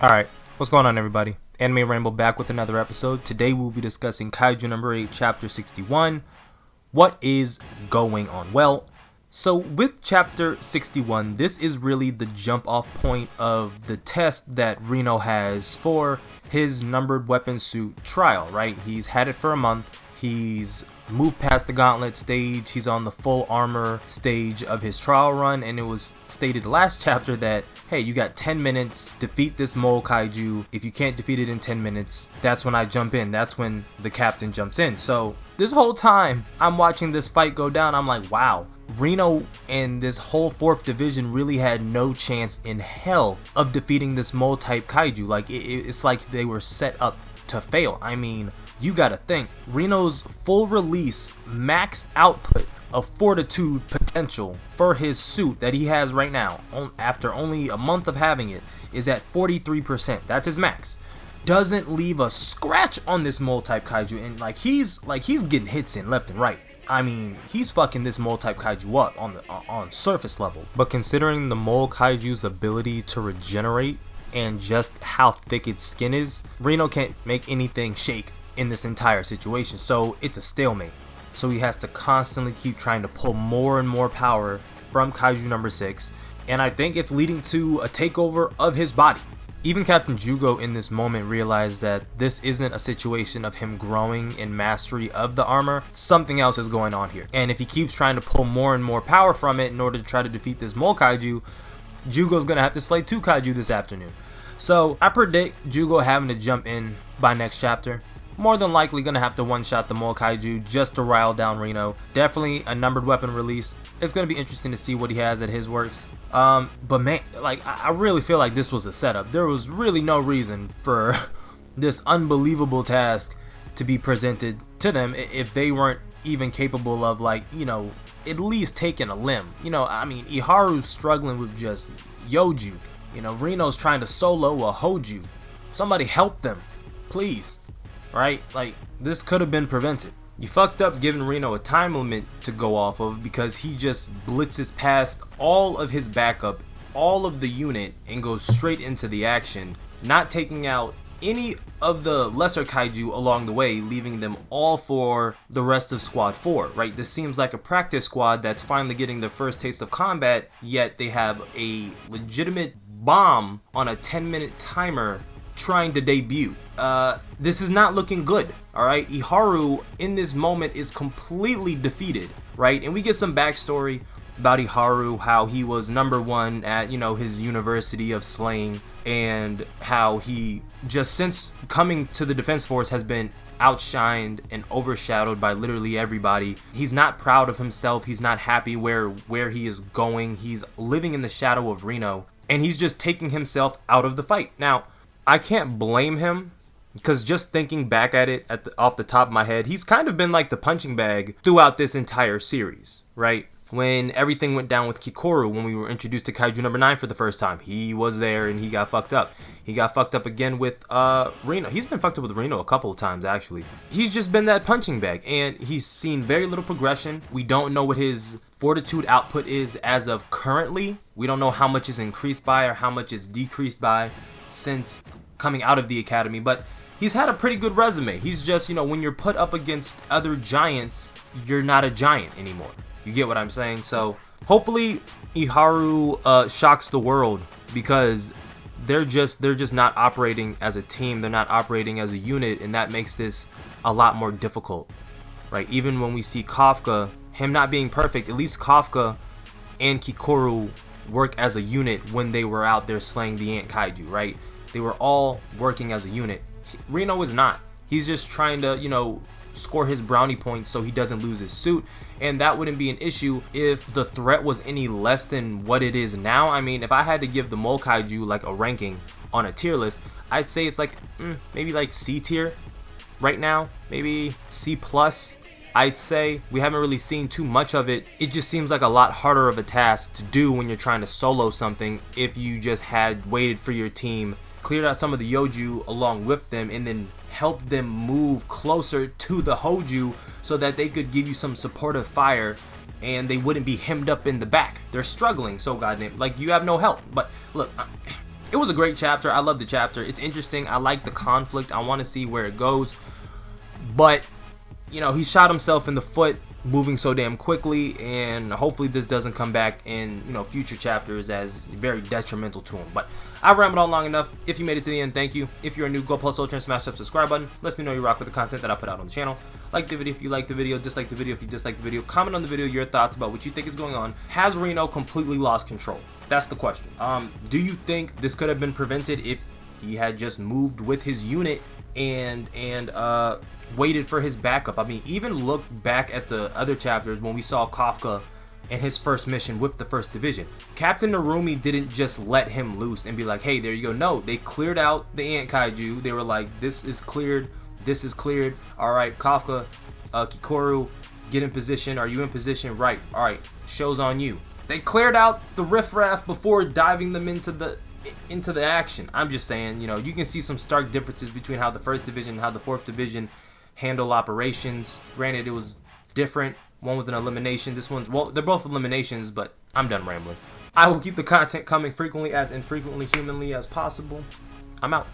Alright, what's going on everybody? Anime Rainbow back with another episode. Today we'll be discussing Kaiju number 8, chapter 61. What is going on? Well, so with chapter 61, this is really the jump off point of the test that Reno has for his numbered weapon suit trial, right? He's had it for a month. He's moved past the gauntlet stage. He's on the full armor stage of his trial run, and it was stated last chapter that, hey, you got 10 minutes, defeat this mole kaiju. If you can't defeat it in 10 minutes, that's when I jump in. That's when the captain jumps in. So this whole time I'm watching this fight go down, I'm like, wow, Reno and this whole 4th division really had no chance in hell of defeating this mole type kaiju. Like it's like they were set up to fail. I mean, you gotta think, Reno's full release max output of fortitude potential for his suit that he has right now, after only a month of having it, is at 43%. That's his max. Doesn't leave a scratch on this mole type kaiju, and he's getting hits in left and right. I mean, he's fucking this mole type kaiju up on surface level. But considering the mole kaiju's ability to regenerate and just how thick its skin is, Reno can't make anything shake in this entire situation, so it's a stalemate. So he has to constantly keep trying to pull more and more power from Kaiju number 6, and I think it's leading to a takeover of his body. Even Captain Jugo in this moment realized that this isn't a situation of him growing in mastery of the armor. Something else is going on here, and if he keeps trying to pull more and more power from it in order to try to defeat this mole kaiju, Jugo's gonna have to slay 2 kaiju this afternoon. So I predict Jugo having to jump in by next chapter. More than likely gonna have to one-shot the mole kaiju just to rile down Reno. Definitely a numbered weapon release. It's gonna be interesting to see what he has at his works. But man, like I really feel like this was a setup. There was really no reason for this unbelievable task to be presented to them if they weren't even capable of, like, you know, at least taking a limb. You know, I mean, Iharu's struggling with just Yoju. You know, Reno's trying to solo a Hoju. Somebody help them, please. Right? Like, this could have been prevented. You fucked up giving Reno a time limit to go off of because he just blitzes past all of his backup, all of the unit, and goes straight into the action, not taking out any of the lesser kaiju along the way, leaving them all for the rest of squad 4, right? This seems like a practice squad that's finally getting their first taste of combat, yet they have a legitimate bomb on a 10-minute timer trying to debut. This is not looking good. Alright, Iharu in this moment is completely defeated, right? And we get some backstory about Iharu, how he was number 1 at, you know, his university of slaying, and how he just since coming to the defense force has been outshined and overshadowed by literally everybody. He's not proud of himself. He's not happy where he is going. He's living in the shadow of Reno, and he's just taking himself out of the fight. Now, I can't blame him, because just thinking back at it off the top of my head, he's kind of been like the punching bag throughout this entire series, right? When everything went down with Kikoru, when we were introduced to Kaiju number 9 for the first time, he was there and he got fucked up. He got fucked up again with Reno. He's been fucked up with Reno a couple of times, actually. He's just been that punching bag, and he's seen very little progression. We don't know what his fortitude output is as of currently. We don't know how much is increased by or how much is decreased by since coming out of the academy, but he's had a pretty good resume. He's just, you know, when you're put up against other giants, you're not a giant anymore. You get what I'm saying? So hopefully Iharu shocks the world, because they're just not operating as a team. They're not operating as a unit, and that makes this a lot more difficult, right? Even when we see Kafka, him not being perfect, at least Kafka and Kikoru work as a unit when they were out there slaying the ant kaiju, right? They were all working as a unit. Reno is not. He's just trying to, you know, score his brownie points so he doesn't lose his suit, and that wouldn't be an issue if the threat was any less than what it is now. I mean, if I had to give the mole kaiju like a ranking on a tier list, I'd say it's like maybe like C tier right now, maybe C plus. I'd say we haven't really seen too much of it. It just seems like a lot harder of a task to do when you're trying to solo something if you just had waited for your team, cleared out some of the Yoju along with them, and then helped them move closer to the Hoju so that they could give you some supportive fire and they wouldn't be hemmed up in the back. They're struggling so goddamn, like, you have no help. But look, It was a great chapter. I love the chapter. It's interesting. I like the conflict. I want to see where it goes. But, you know, he shot himself in the foot moving so damn quickly, and hopefully this doesn't come back in, you know, future chapters as very detrimental to him. But I've rambled on long enough. If you made it to the end, thank you. If you're new, go plus ultra and smash that subscribe button. Lets me know you rock with the content that I put out on the channel. Like the video if you like the video, dislike the video if you dislike the video. Comment on the video your thoughts about what you think is going on. Has Reno completely lost control? That's the question. Do you think this could have been prevented if he had just moved with his unit and waited for his backup? I mean, even look back at the other chapters when we saw Kafka in his first mission with the 1st Division. Captain Narumi didn't just let him loose and be like, hey, there you go. No, they cleared out the Ant Kaiju. They were like, this is cleared. This is cleared. All right, Kafka, Kikoru, get in position. Are you in position? Right. All right, show's on you. They cleared out the riffraff before diving them into the action. I'm just saying, you know, you can see some stark differences between how the 1st Division and how the 4th Division handle operations. Granted, it was different. One was an elimination. This one's, well, they're both eliminations, but I'm done rambling. I will keep the content coming frequently, as infrequently humanly as possible. I'm out.